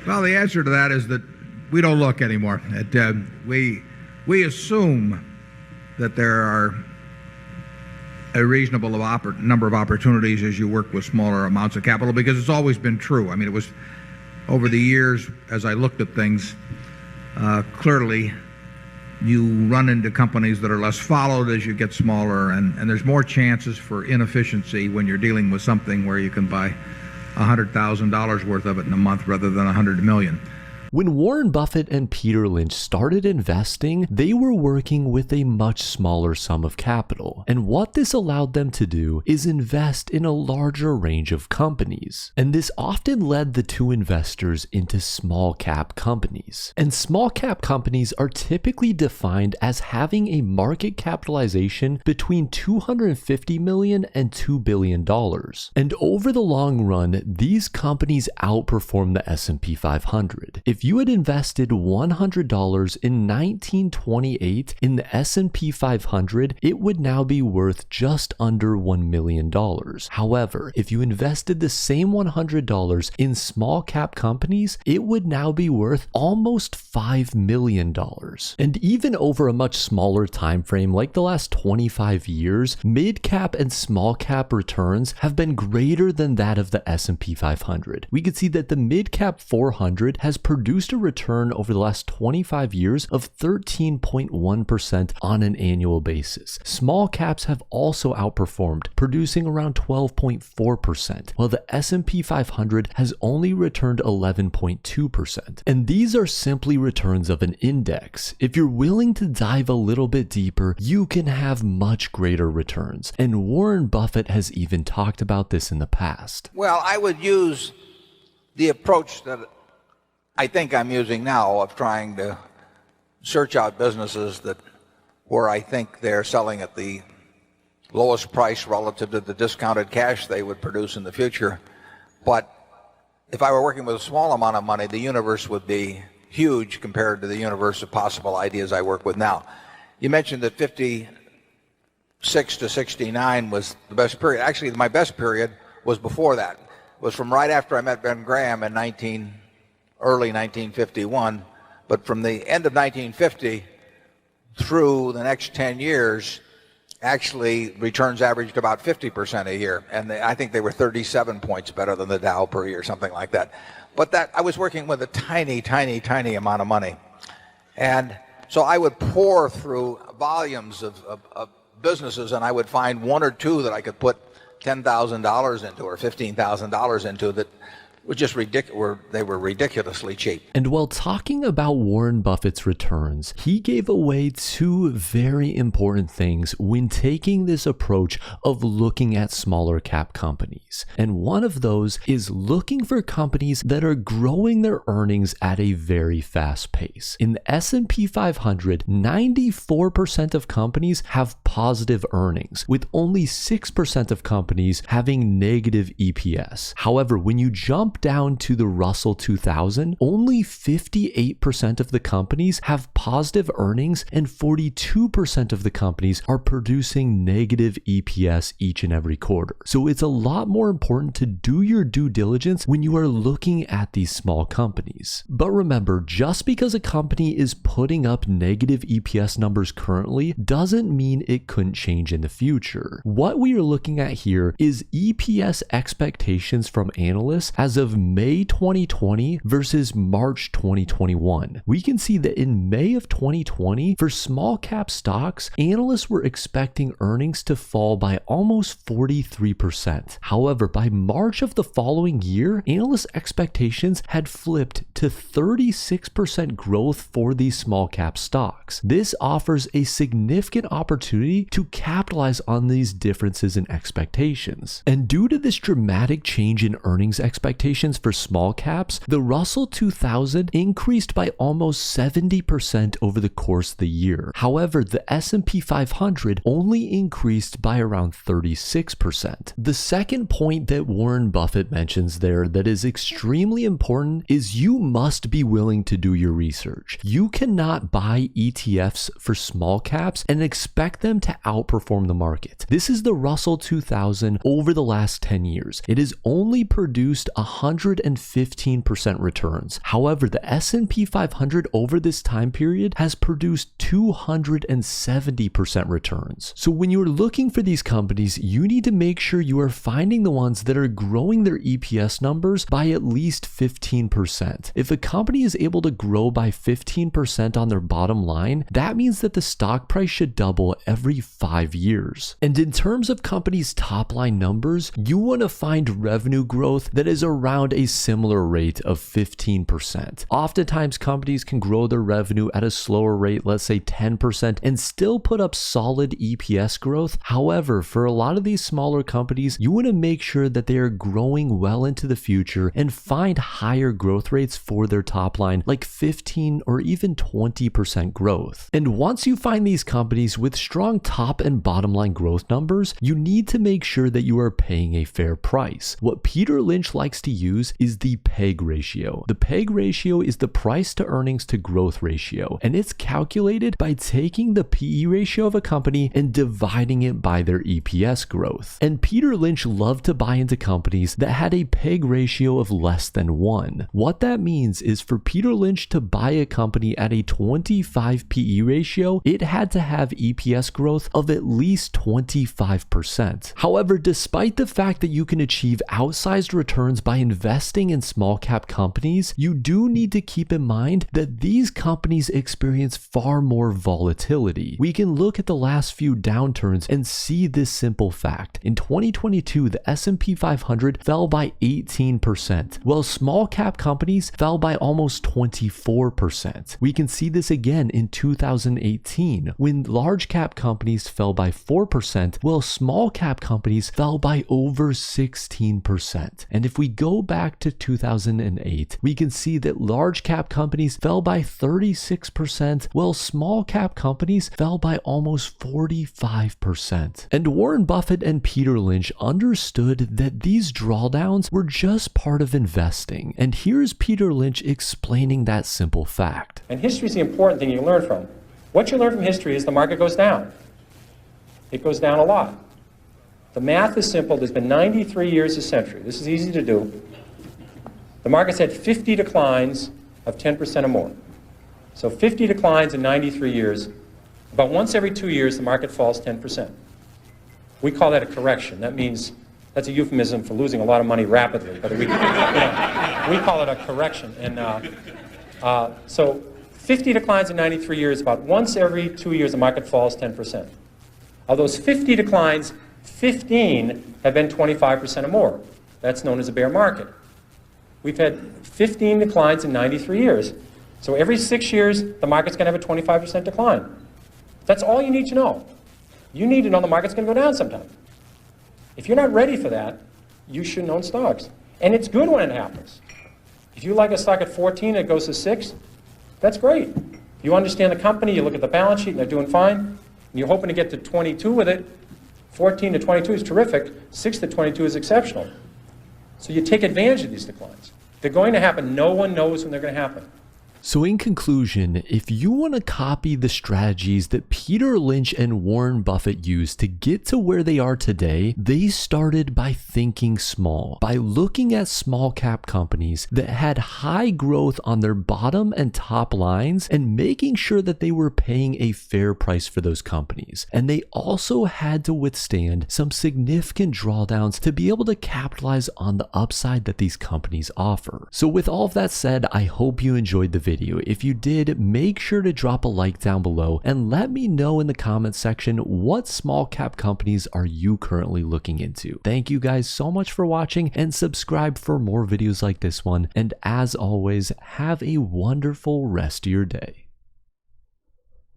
Well, the answer to that is that we don't look anymore. We assume that there are a reasonable number of opportunities as you work with smaller amounts of capital, because it's always been true. I mean, it was over the years, as I looked at things, clearly you run into companies that are less followed as you get smaller, and there's more chances for inefficiency when you're dealing with something where you can buy $100,000 worth of it in a month rather than 100 million. When Warren Buffett and Peter Lynch started investing, they were working with a much smaller sum of capital. And what this allowed them to do is invest in a larger range of companies. And this often led the two investors into small cap companies. And small cap companies are typically defined as having a market capitalization between $250 million and $2 billion. And over the long run, these companies outperform the S&P 500. If you had invested $100 in 1928 in the S&P 500, it would now be worth just under $1 million. However, if you invested the same $100 in small cap companies, it would now be worth almost $5 million. And even over a much smaller time frame like the last 25 years, mid-cap and small cap returns have been greater than that of the S&P 500. We can see that the mid-cap 400 has produced a return over the last 25 years of 13.1% on an annual basis. Small caps have also outperformed, producing around 12.4%, while the S&P 500 has only returned 11.2%. And these are simply returns of an index. If you're willing to dive a little bit deeper, you can have much greater returns. And Warren Buffett has even talked about this in the past. Well, I would use the approach that I think I'm using now of trying to search out businesses where I think they're selling at the lowest price relative to the discounted cash they would produce in the future. But if I were working with a small amount of money, the universe would be huge compared to the universe of possible ideas I work with now. You mentioned that 56 to 69 was the best period. Actually, my best period was before that. It was from right after I met Ben Graham in early 1951, but from the end of 1950 through the next 10 years, actually returns averaged about 50% a year, and I think they were 37 points better than the Dow per year, something like that. But that I was working with a tiny amount of money, and so I would pour through volumes of businesses, and I would find one or two that I could put $10,000 into or $15,000 into that were just ridiculous. They were ridiculously cheap. And while talking about Warren Buffett's returns, he gave away two very important things when taking this approach of looking at smaller cap companies. And one of those is looking for companies that are growing their earnings at a very fast pace. In the S&P 500, 94% of companies have positive earnings, with only 6% of companies having negative EPS. However, when you jump down to the Russell 2000, only 58% of the companies have positive earnings and 42% of the companies are producing negative EPS each and every quarter. So it's a lot more important to do your due diligence when you are looking at these small companies. But remember, just because a company is putting up negative EPS numbers currently doesn't mean it couldn't change in the future. What we are looking at here is EPS expectations from analysts as of May 2020 versus March 2021. We can see that in May of 2020, for small cap stocks, analysts were expecting earnings to fall by almost 43%. However, by March of the following year, analysts' expectations had flipped to 36% growth for these small cap stocks. This offers a significant opportunity to capitalize on these differences in expectations. And due to this dramatic change in earnings expectations for small caps, the Russell 2000 increased by almost 70% over the course of the year. However, the S&P 500 only increased by around 36%. The second point that Warren Buffett mentions there that is extremely important is you must be willing to do your research. You cannot buy ETFs for small caps and expect them to outperform the market. This is the Russell 2000 over the last 10 years. It has only produced 115% returns. However, the S&P 500 over this time period has produced 270% returns. So when you're looking for these companies, you need to make sure you are finding the ones that are growing their EPS numbers by at least 15%. If a company is able to grow by 15% on their bottom line, that means that the stock price should double every 5 years. And in terms of companies' top line numbers, you want to find revenue growth that is around a similar rate of 15%. Oftentimes, companies can grow their revenue at a slower rate, let's say 10%, and still put up solid EPS growth. However, for a lot of these smaller companies, you want to make sure that they are growing well into the future and find higher growth rates for their top line, like 15 or even 20% growth. And once you find these companies with strong top and bottom line growth numbers, you need to make sure that you are paying a fair price. What Peter Lynch likes to use is the PEG ratio. The PEG ratio is the price to earnings to growth ratio, and it's calculated by taking the PE ratio of a company and dividing it by their EPS growth. And Peter Lynch loved to buy into companies that had a PEG ratio of less than 1. What that means is for Peter Lynch to buy a company at a 25 PE ratio, it had to have EPS growth of at least 25%. However, despite the fact that you can achieve outsized returns by investing in small cap companies, you do need to keep in mind that these companies experience far more volatility. We can look at the last few downturns and see this simple fact. In 2022, the S&P 500 fell by 18%, while small cap companies fell by almost 24%. We can see this again in 2018, when large cap companies fell by 4%, while small cap companies fell by over 16%. And if we go back to 2008, we can see that large cap companies fell by 36%, while small cap companies fell by almost 45%. And Warren Buffett and Peter Lynch understood that these drawdowns were just part of investing. And here's Peter Lynch explaining that simple fact. And history is the important thing you learn from. What you learn from history is the market goes down. It goes down a lot. The math is simple. There's been 93 years a century. This is easy to do. The market's had 50 declines of 10% or more. So 50 declines in 93 years. About once every 2 years, the market falls 10%. We call that a correction. That means that's a euphemism for losing a lot of money rapidly. But we call it a correction. And so 50 declines in 93 years, about once every 2 years, the market falls 10%. Of those 50 declines, 15 have been 25% or more. That's known as a bear market. We've had 15 declines in 93 years. So every 6 years, the market's going to have a 25% decline. That's all you need to know. You need to know the market's going to go down sometime. If you're not ready for that, you shouldn't own stocks. And it's good when it happens. If you like a stock at 14 and it goes to 6, that's great. You understand the company, you look at the balance sheet and they're doing fine, and you're hoping to get to 22 with it. 14 to 22 is terrific. 6 to 22 is exceptional. So you take advantage of these declines. They're going to happen. No one knows when they're going to happen. So in conclusion, if you want to copy the strategies that Peter Lynch and Warren Buffett used to get to where they are today, they started by thinking small, by looking at small cap companies that had high growth on their bottom and top lines and making sure that they were paying a fair price for those companies. And they also had to withstand some significant drawdowns to be able to capitalize on the upside that these companies offer. So with all of that said, I hope you enjoyed the video. If you did, make sure to drop a like down below and let me know in the comment section what small cap companies are you currently looking into. Thank you guys so much for watching, and subscribe for more videos like this one. And as always, have a wonderful rest of your day.